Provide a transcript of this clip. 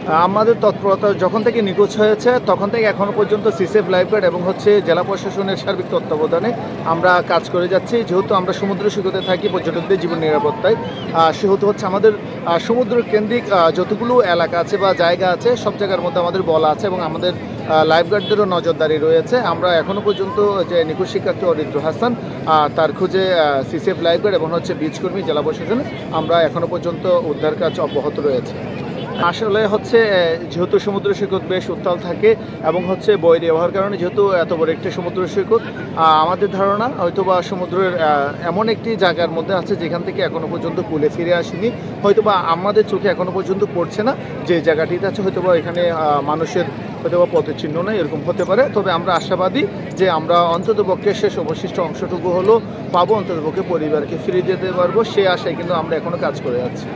আমাদের তৎপরতা যখন থেকে নিখোঁজ হয়েছে তখন থেকে এখনও পর্যন্ত সিসেফ লাইফগার্ড এবং জেলা প্রশাসনের সার্বিক তত্ত্বাবধানে আমরা কাজ করে যাচ্ছি। যেহেতু আমরা সমুদ্র সৈকতে থাকি পর্যটকদের জীবন নিরাপত্তায়, সেহেতু আমাদের সমুদ্র কেন্দ্রিক যতগুলো এলাকা আছে বা জায়গা আছে সব জায়গার মধ্যে আমাদের বলা আছে এবং আমাদের লাইফগার্ডদেরও নজরদারি রয়েছে। আমরা এখনও পর্যন্ত যে নিখোঁজ শিক্ষার্থী অরিন্দ্র হাসান তার খুঁজে সিসেফ লাইফগার্ড এবং বিচকর্মী জেলা প্রশাসনে আমরা এখনও পর্যন্ত উদ্ধার কাজ অব্যাহত রয়েছে। আসলে যেহেতু সমুদ্র সৈকত বেশ উত্তাল থাকে এবং বৈরী আবহাওয়ার কারণে যেহেতু এত বড় একটি সমুদ্র সৈকত, আমাদের ধারণা হয়তোবা সমুদ্রের এমন একটি জায়গার মধ্যে আছে যেখান থেকে এখনও পর্যন্ত কুলে ফিরে আসেনি, হয়তোবা আমাদের চোখে এখনও পর্যন্ত পড়ছে না যে জায়গাটিতে আছে, হয়তোবা এখানে মানুষের হয়তোবা পথচিহ্ন নেই, এরকম হতে পারে। তবে আমরা আশাবাদী যে আমরা অন্ততপক্ষে শেষ অবশিষ্ট অংশটুকু হলো পাবো, অন্ততপক্ষে পরিবারকে ফিরিয়ে দিতে পারবো, সে আশায় কিন্তু আমরা এখনও কাজ করে যাচ্ছি।